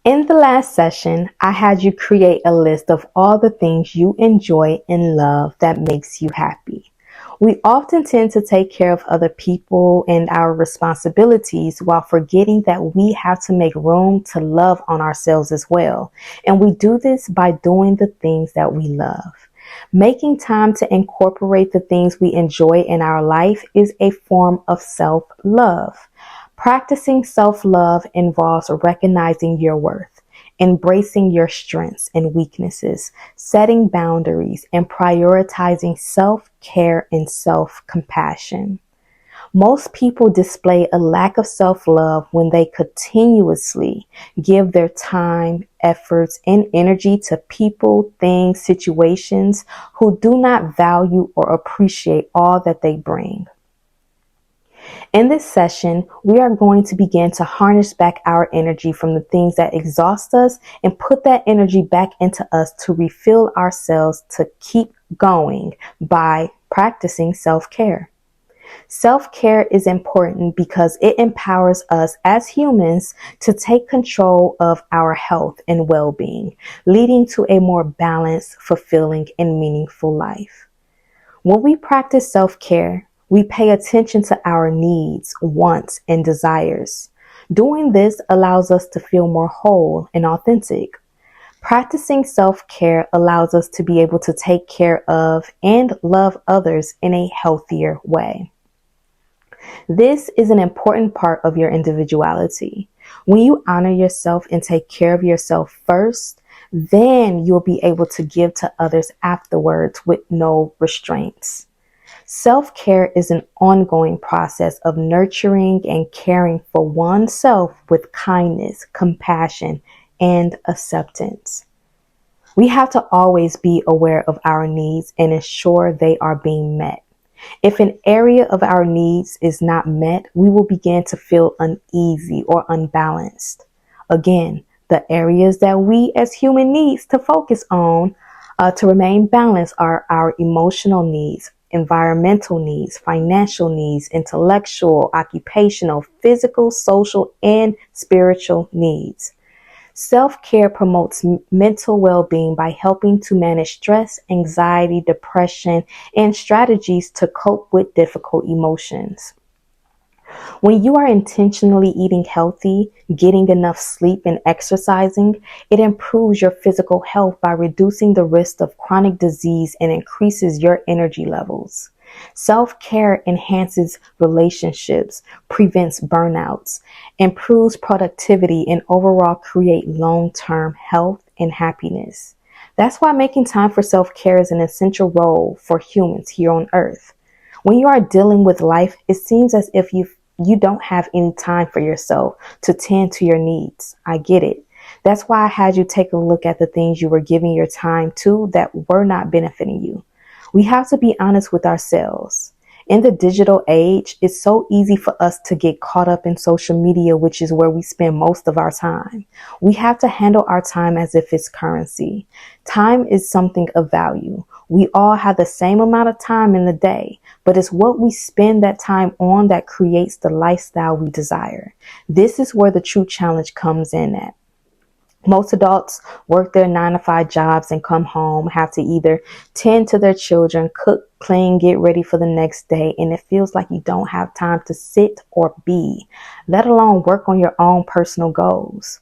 In the last session, I had you create a list of all the things you enjoy and love that makes you happy. We often tend to take care of other people and our responsibilities while forgetting that we have to make room to love on ourselves as well. And we do this by doing the things that we love. Making time to incorporate the things we enjoy in our life is a form of self-love. Practicing self-love involves recognizing your worth, embracing your strengths and weaknesses, setting boundaries, and prioritizing self-care and self-compassion. Most people display a lack of self-love when they continuously give their time, efforts, and energy to people, things, situations who do not value or appreciate all that they bring. In this session, we are going to begin to harness back our energy from the things that exhaust us and put that energy back into us to refill ourselves to keep going by practicing self-care. Self-care is important because it empowers us as humans to take control of our health and well-being, leading to a more balanced, fulfilling, and meaningful life. When we practice self-care, we pay attention to our needs, wants, and desires. Doing this allows us to feel more whole and authentic. Practicing self-care allows us to be able to take care of and love others in a healthier way. This is an important part of your individuality. When you honor yourself and take care of yourself first, then you'll be able to give to others afterwards with no restraints. Self-care is an ongoing process of nurturing and caring for oneself with kindness, compassion, and acceptance. We have to always be aware of our needs and ensure they are being met. If an area of our needs is not met, we will begin to feel uneasy or unbalanced. Again, the areas that we as human needs to focus on to remain balanced are our emotional needs, environmental needs, financial needs, intellectual, occupational, physical, social, and spiritual needs. Self-care promotes mental well-being by helping to manage stress, anxiety, depression, and strategies to cope with difficult emotions. When you are intentionally eating healthy, getting enough sleep, and exercising, it improves your physical health by reducing the risk of chronic disease and increases your energy levels. Self-care enhances relationships, prevents burnouts, improves productivity, and overall create long-term health and happiness. That's why making time for self-care is an essential role for humans here on Earth. When you are dealing with life, it seems as if you don't have any time for yourself to tend to your needs. I get it. That's why I had you take a look at the things you were giving your time to that were not benefiting you. We have to be honest with ourselves. In the digital age, it's so easy for us to get caught up in social media, which is where we spend most of our time. We have to handle our time as if it's currency. Time is something of value. We all have the same amount of time in the day, but it's what we spend that time on that creates the lifestyle we desire. This is where the true challenge comes in at. Most adults work their 9 to 5 jobs and come home, have to either tend to their children, cook, clean, get ready for the next day, and it feels like you don't have time to sit or be, let alone work on your own personal goals.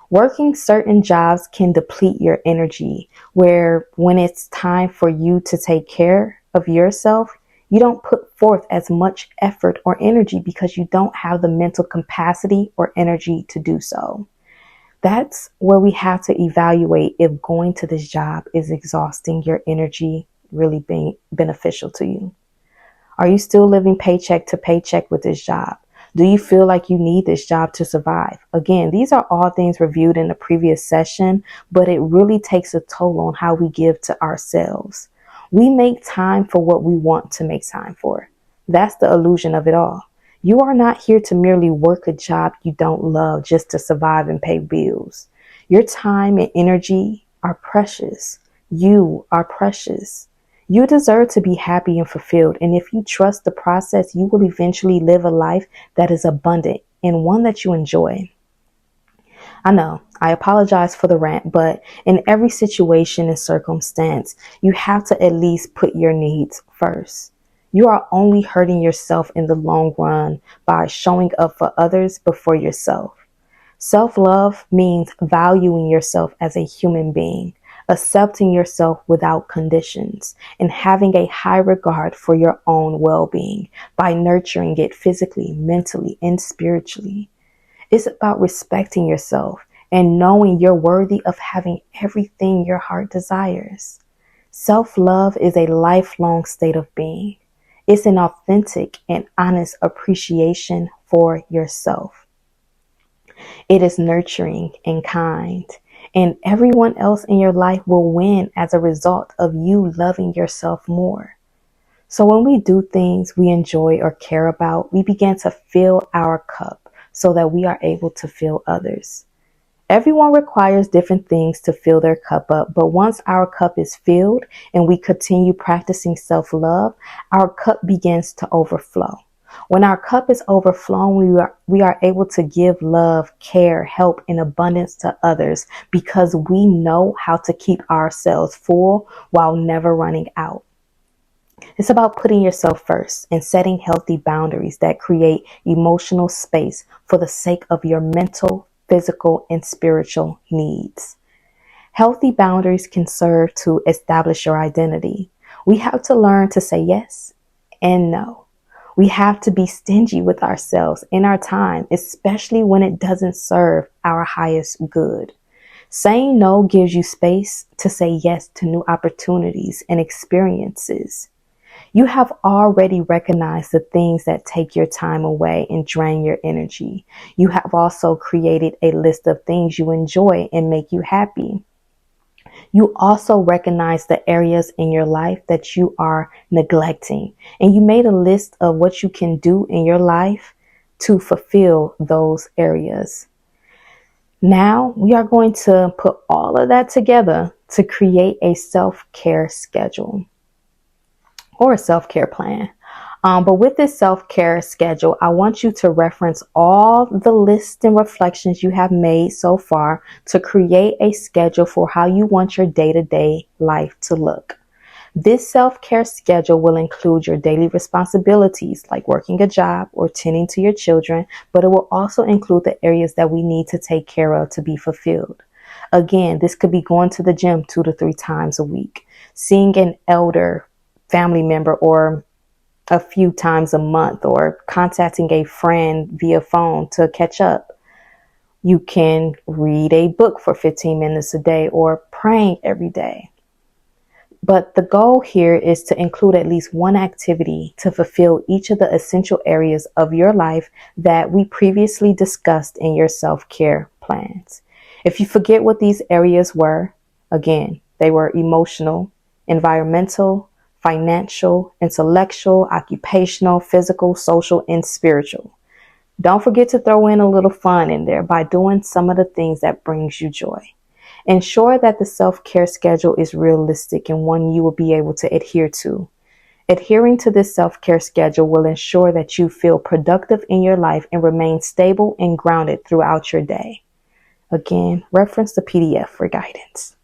Working certain jobs can deplete your energy, where when it's time for you to take care of yourself, you don't put forth as much effort or energy because you don't have the mental capacity or energy to do so. That's where we have to evaluate if going to this job is exhausting your energy, really being beneficial to you. Are you still living paycheck to paycheck with this job? Do you feel like you need this job to survive? Again, these are all things reviewed in the previous session, but it really takes a toll on how we give to ourselves. We make time for what we want to make time for. That's the illusion of it all. You are not here to merely work a job you don't love just to survive and pay bills. Your time and energy are precious. You are precious. You deserve to be happy and fulfilled. And if you trust the process, you will eventually live a life that is abundant and one that you enjoy. I know, I apologize for the rant, but in every situation and circumstance, you have to at least put your needs first. You are only hurting yourself in the long run by showing up for others before yourself. Self-love means valuing yourself as a human being, accepting yourself without conditions, and having a high regard for your own well-being by nurturing it physically, mentally, and spiritually. It's about respecting yourself and knowing you're worthy of having everything your heart desires. Self-love is a lifelong state of being. It's an authentic and honest appreciation for yourself. It is nurturing and kind, and everyone else in your life will win as a result of you loving yourself more. So when we do things we enjoy or care about, we begin to fill our cup so that we are able to fill others. Everyone requires different things to fill their cup up, but once our cup is filled and we continue practicing self-love, our cup begins to overflow. When our cup is overflowing, we are able to give love, care, help, and abundance to others because we know how to keep ourselves full while never running out. It's about putting yourself first and setting healthy boundaries that create emotional space for the sake of your mental, physical, and spiritual needs. Healthy boundaries can serve to establish your identity. We have to learn to say yes and no. We have to be stingy with ourselves and our time, especially when it doesn't serve our highest good. Saying no gives you space to say yes to new opportunities and experiences. You have already recognized the things that take your time away and drain your energy. You have also created a list of things you enjoy and make you happy. You also recognize the areas in your life that you are neglecting, and you made a list of what you can do in your life to fulfill those areas. Now we are going to put all of that together to create a self-care schedule or a self-care plan. But with this self-care schedule, I want you to reference all the lists and reflections you have made so far to create a schedule for how you want your day-to-day life to look. This self-care schedule will include your daily responsibilities like working a job or tending to your children, but it will also include the areas that we need to take care of to be fulfilled. Again, this could be going to the gym 2 to 3 times a week, seeing an elder family member or a few times a month, or contacting a friend via phone to catch up. You can read a book for 15 minutes a day or praying every day. But the goal here is to include at least one activity to fulfill each of the essential areas of your life that we previously discussed in your self-care plans. If you forget what these areas were, again, they were emotional, environmental, financial, intellectual, occupational, physical, social, and spiritual. Don't forget to throw in a little fun in there by doing some of the things that brings you joy. Ensure that the self-care schedule is realistic and one you will be able to adhere to. Adhering to this self-care schedule will ensure that you feel productive in your life and remain stable and grounded throughout your day. Again, reference the PDF for guidance.